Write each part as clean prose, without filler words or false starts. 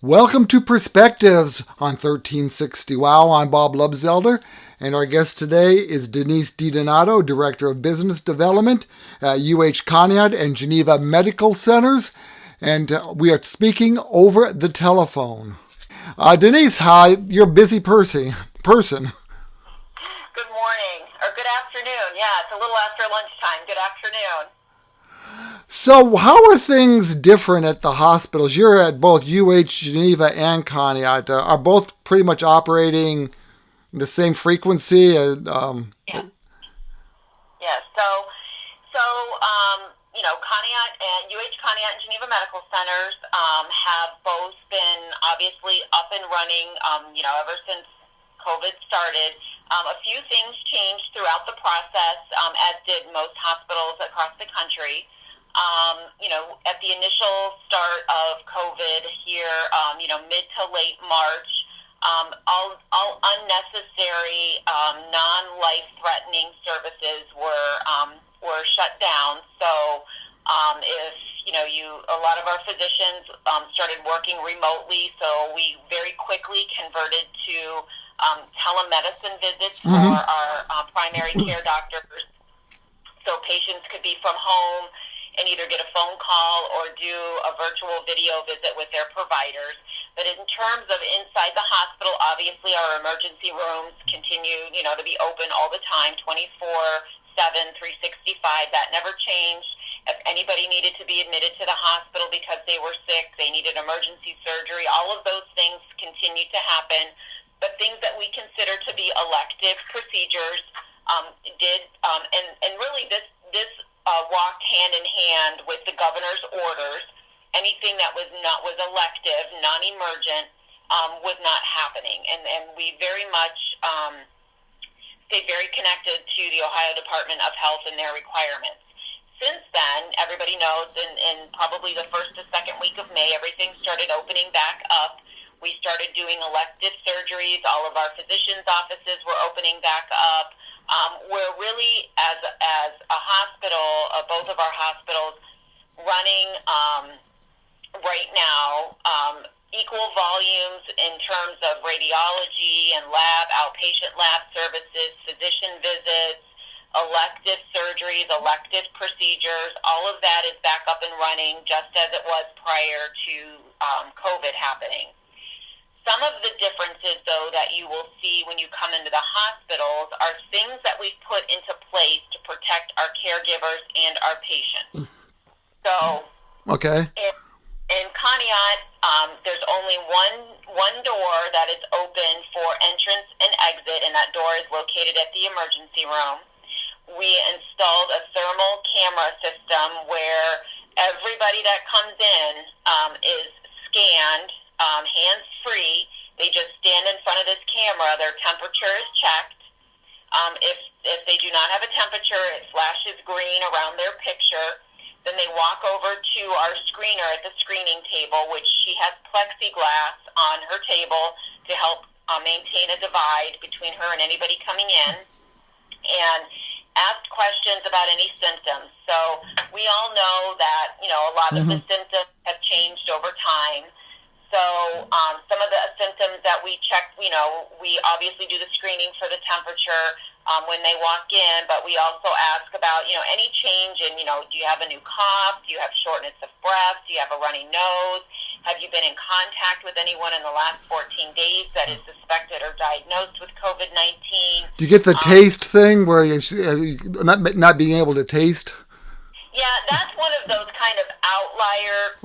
Welcome to Perspectives on 1360 WOW. I'm Bob Lubzelder, and our guest today is Denise DiDonato, Director of Business Development at Conneaut and Geneva Medical Centers, and we are speaking over the telephone. Denise, hi. You're a busy person. Good morning, or good afternoon. Yeah, it's a little after lunchtime. Good afternoon. So how are things different at the hospitals? You're at both Geneva and Conneaut. Are both pretty much operating the same frequency? Yeah. Conneaut and Conneaut and Geneva Medical Centers have both been obviously up and running, ever since COVID started. A few things changed throughout the process, as did most hospitals across the country. At the initial start of COVID here, mid to late March, all unnecessary, non-life-threatening services were shut down. So, a lot of our physicians started working remotely, so we very quickly converted to telemedicine visits for our primary care doctors, so patients could be from home and either get a phone call or do a virtual video visit with their providers. But in terms of inside the hospital, obviously our emergency rooms continue, to be open all the time, 24/7, 365. That never changed. If anybody needed to be admitted to the hospital because they were sick, they needed emergency surgery, all of those things continue to happen. But things that we consider to be elective procedures did, and really this walked hand in hand with the governor's orders. Anything that was elective, non-emergent, was not happening, and we very much stayed very connected to the Ohio Department of Health and their requirements. Since then, everybody knows, in probably the first to second week of May, everything started opening back up. We started doing elective surgeries. All of our physicians' offices were opening back up. We're really, as a hospital, both of our hospitals, running right now equal volumes in terms of radiology and outpatient lab services, physician visits, elective surgeries, elective procedures. All of that is back up and running just as it was prior to COVID happening. Some of the differences, though, that you will see when you come into the hospitals are things that we've put into place to protect our caregivers and our patients. So, okay. In Conneaut, there's only one door that is open for entrance and exit, and that door is located at the emergency room. We installed a thermal camera system where everybody that comes in is scanned, hands-free. They just stand in front of this camera. Their temperature is checked. If they do not have a temperature, it flashes green around their picture. Then they walk over to our screener at the screening table, which she has plexiglass on her table to help maintain a divide between her and anybody coming in, and asked questions about any symptoms. So we all know that, a lot of the symptoms have changed over time. So some of the symptoms that we check, we obviously do the screening for the temperature when they walk in, but we also ask about, any change in, do you have a new cough? Do you have shortness of breath? Do you have a runny nose? Have you been in contact with anyone in the last 14 days that is suspected or diagnosed with COVID-19? Do you get the taste thing where you not being able to taste? Yeah, that's one of those kind of outlier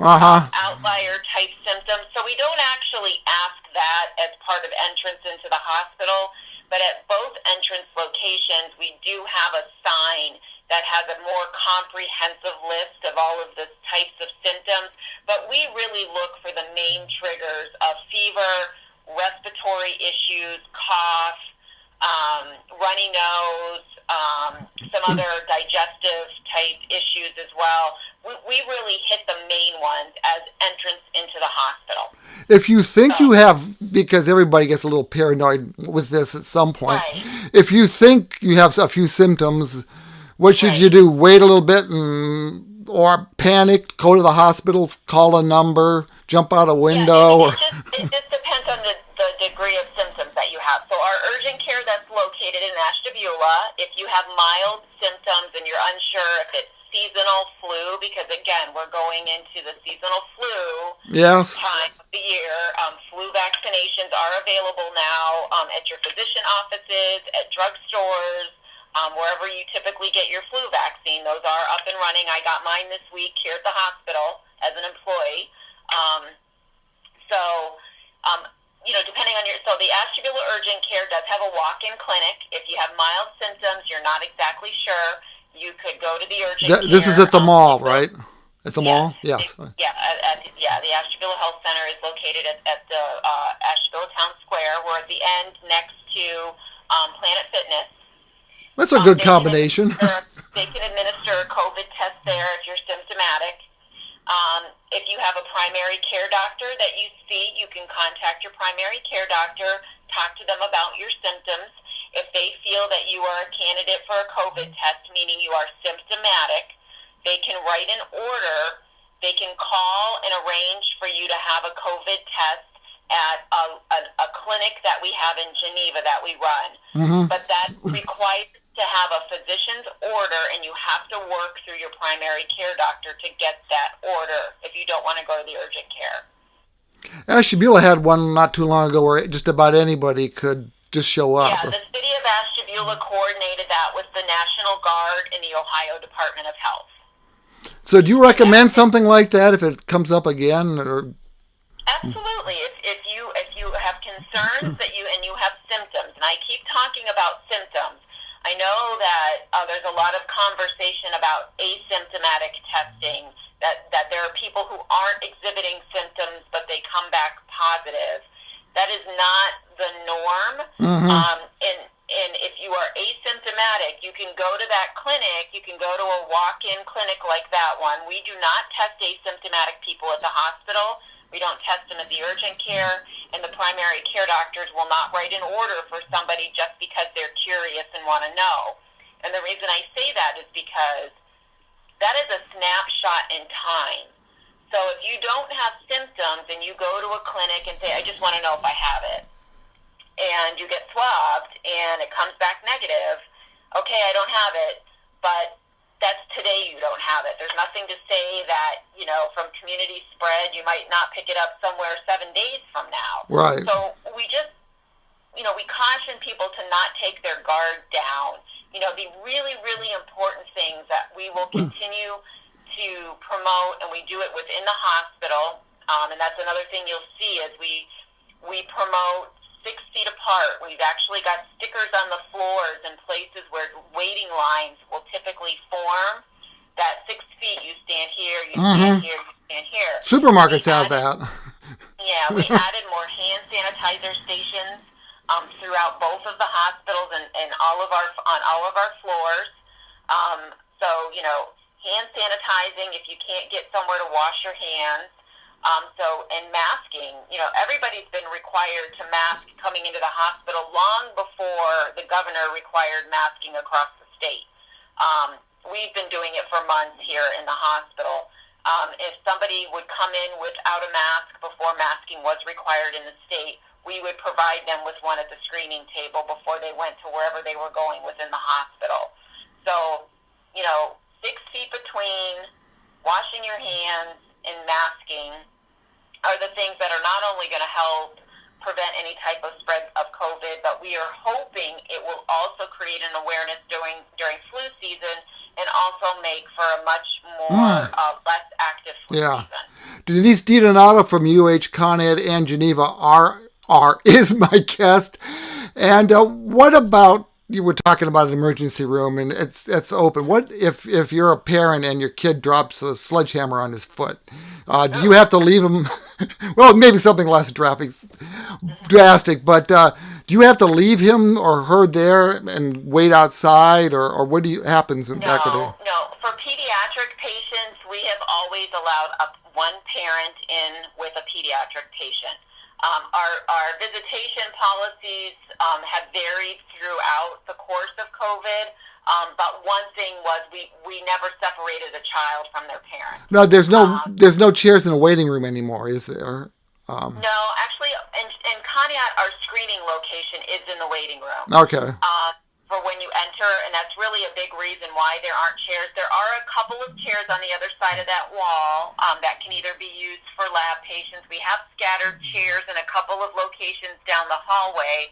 type symptoms. So we don't actually ask that as part of entrance into the hospital, but at both entrance locations, we do have a sign that has a more comprehensive list of all of the types of symptoms. But we really look for the main triggers of fever, respiratory issues, cough, runny nose, some other digestive type issues as well. We really hit the main ones as entrance into the hospital. If you think you have, because everybody gets a little paranoid with this at some point, right. If you think you have a few symptoms, what should you do? Wait a little bit or panic, go to the hospital, call a number, jump out a Yeah, window? it just depends on the degree of symptoms that you have. So our urgent care that's located in Ashtabula, if you have mild symptoms and you're unsure if it's seasonal flu, because again, we're going into the seasonal flu Yes. time of the year. Flu vaccinations are available now at your physician offices, at drugstores, wherever you typically get your flu vaccine. Those are up and running. I got mine this week here at the hospital as an employee. Depending on so the Ashtabula Urgent Care does have a walk-in clinic. If you have mild symptoms, you're not exactly sure, you could go to the urgent care. This is at the mall, right? At the mall? Yes. The Ashtabula Health Center is located at the Ashtabula Town Square. We're at the end next to Planet Fitness. That's a good combination. They can administer a COVID test there if you're symptomatic. If you have a primary care doctor that you see, you can contact your primary care doctor, talk to them about your symptoms. If they feel that you are a candidate for a COVID test, meaning you are symptomatic, they can write an order. They can call and arrange for you to have a COVID test at a clinic that we have in Geneva that we run. Mm-hmm. But that requires to have a physician's order, and you have to work through your primary care doctor to get that order if you don't want to go to the urgent care. Ashtabula had one not too long ago where just about anybody could just show up. Yeah, the city of Ashtabula coordinated that with the National Guard and the Ohio Department of Health. So do you recommend something like that if it comes up again? Or Absolutely. If you have concerns that you have symptoms, and I keep talking about symptoms, I know that there's a lot of conversation about asymptomatic testing, that there are people who aren't exhibiting symptoms, but they come back positive. That is not the norm. Mm-hmm. And if you are asymptomatic, you can go to that clinic. You can go to a walk-in clinic like that one. We do not test asymptomatic people at the hospital. We don't test them at the urgent care, and the primary care doctors will not write an order for somebody just because they're curious and want to know. And the reason I say that is because that is a snapshot in time. So if you don't have symptoms and you go to a clinic and say, I just want to know if I have it, and you get swabbed and it comes back negative, okay, I don't have it, but that's today you don't have it. There's nothing to say that, from community spread, you might not pick it up somewhere 7 days from now. Right. So we just, we caution people to not take their guard down. The really, really important things that we will continue to promote, and we do it within the hospital, and that's another thing you'll see is we promote 6 feet apart. We've actually got stickers on the floors in places where waiting lines will typically form. That 6 feet, you stand here, you stand here, you stand here. Supermarkets have that. Yeah, we added more hand sanitizer stations throughout both of the hospitals and on all of our floors. Hand sanitizing if you can't get somewhere to wash your hands. And masking, everybody's been required to mask coming into the hospital long before the governor required masking across the state. We've been doing it for months here in the hospital. If somebody would come in without a mask before masking was required in the state, we would provide them with one at the screening table before they went to wherever they were going within the hospital. So, 6 feet between washing your hands and masking are the things that are not only going to help prevent any type of spread of COVID, but we are hoping it will also create an awareness during flu season and also make for a much more less active flu season. Denise DiDonato from Conneaut and Geneva is my guest. And what about, you were talking about an emergency room and it's open. What if you're a parent and your kid drops a sledgehammer on his foot? Do you have to leave him? Well, maybe something less drastic, but do you have to leave him or her there and wait outside, or what happens back there? No. For pediatric patients, we have always allowed one parent in with a pediatric patient. Our visitation policies have varied throughout the course of COVID. But one thing was we never separated a child from their parents. No, there's no chairs in the waiting room anymore, is there? No, actually, in Conneaut, our screening location is in the waiting room. Okay. For when you enter, and that's really a big reason why there aren't chairs. There are a couple of chairs on the other side of that wall that can either be used for lab patients. We have scattered chairs in a couple of locations down the hallway.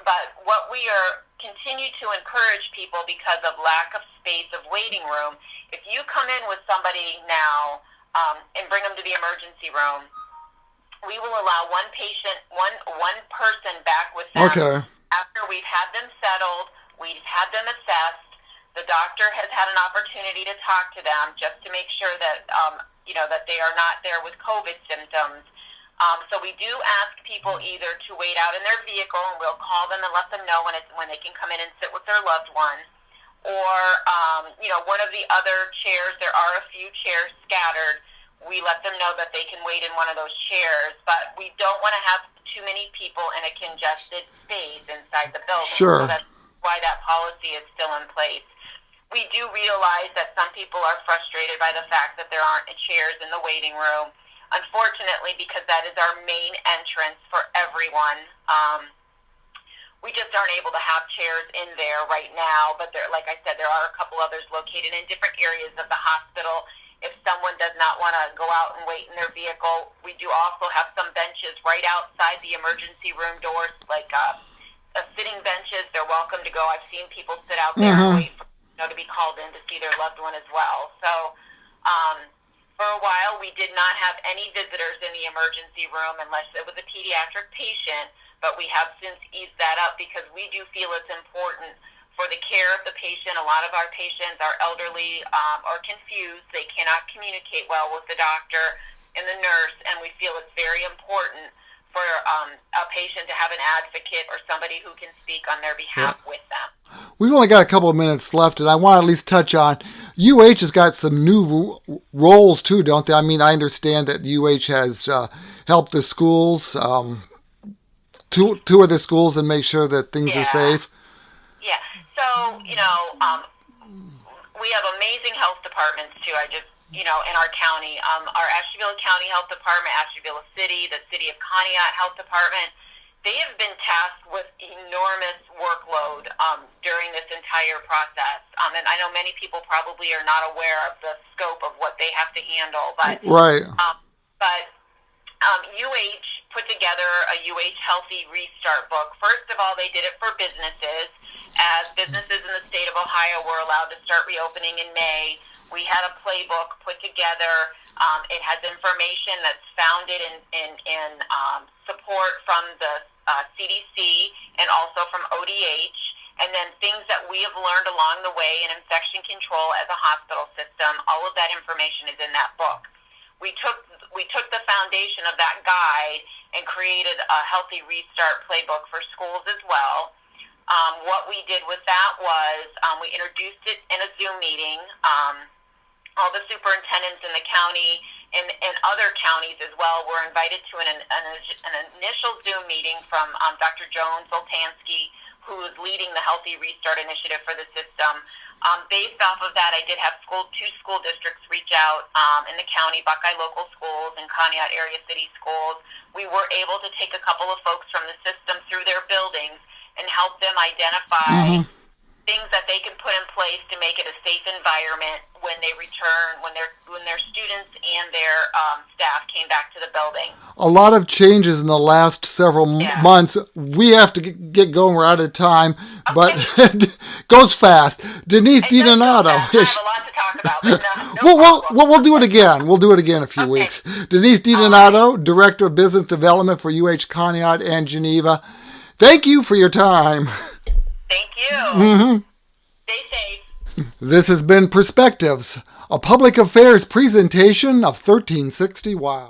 But what we are continue to encourage people because of lack of space of waiting room, if you come in with somebody now and bring them to the emergency room, we will allow one patient, one person back with them. Okay. After we've had them settled, we've had them assessed, the doctor has had an opportunity to talk to them just to make sure that that they are not there with COVID symptoms. So we do ask people either to wait out in their vehicle, and we'll call them and let them know when they can come in and sit with their loved one, or one of the other chairs. There are a few chairs scattered. We let them know that they can wait in one of those chairs, but we don't want to have too many people in a congested space inside the building. Sure. So that's why that policy is still in place. We do realize that some people are frustrated by the fact that there aren't chairs in the waiting room. Unfortunately, because that is our main entrance for everyone, we just aren't able to have chairs in there right now. But there, like I said, there are a couple others located in different areas of the hospital. If someone does not want to go out and wait in their vehicle, we do also have some benches right outside the emergency room doors, like sitting benches. They're welcome to go. I've seen people sit out there and wait for, to be called in to see their loved one as well. So for a while, we did not have any visitors in the emergency room unless it was a pediatric patient, but we have since eased that up because we do feel it's important for the care of the patient. A lot of our patients are elderly or confused. They cannot communicate well with the doctor and the nurse, and we feel it's very important for a patient to have an advocate or somebody who can speak on their behalf with them. We've only got a couple of minutes left, and I want to at least touch on UH has got some new roles too, don't they? I mean, I understand that UH has helped the schools, tour the schools and make sure that things are safe. Yeah. So, we have amazing health departments too. In our county, our Ashtabula County Health Department, Ashtabula City, the City of Conneaut Health Department, they have been tasked with enormous workload during this entire process. And I know many people probably are not aware of the scope of what they have to handle, but right. UH put together a UH Healthy Restart book. First of all, they did it for businesses. As businesses in the state of Ohio were allowed to start reopening in May, we had a playbook put together. It has information that's founded in support from the CDC and also from ODH, and then things that we have learned along the way in infection control as a hospital system. All of that information is in that book. We took the foundation of that guide and created a Healthy Restart playbook for schools as well. What we did with that was we introduced it in a Zoom meeting. All the superintendents in the county and other counties as well were invited to an initial Zoom meeting from Dr. Joan Soltansky, who is leading the Healthy Restart initiative for the system. Based off of that, I did have two school districts reach out in the county, Buckeye Local Schools and Conneaut Area City Schools. We were able to take a couple of folks from the system through their buildings and help them identify things that they can put in place to make it a safe environment when they return, when their students and their staff came back to the building. A lot of changes in the last several months. We have to get going. We're out of time, but it goes fast. Denise DiDonato. I have a lot to talk about. But we'll do it again. We'll do it again in a few weeks. Denise DiDonato, Director of Business Development for UH Conneaut and Geneva. Thank you for your time. Thank you. Stay safe. This has been Perspectives, a public affairs presentation of 1360 WOW.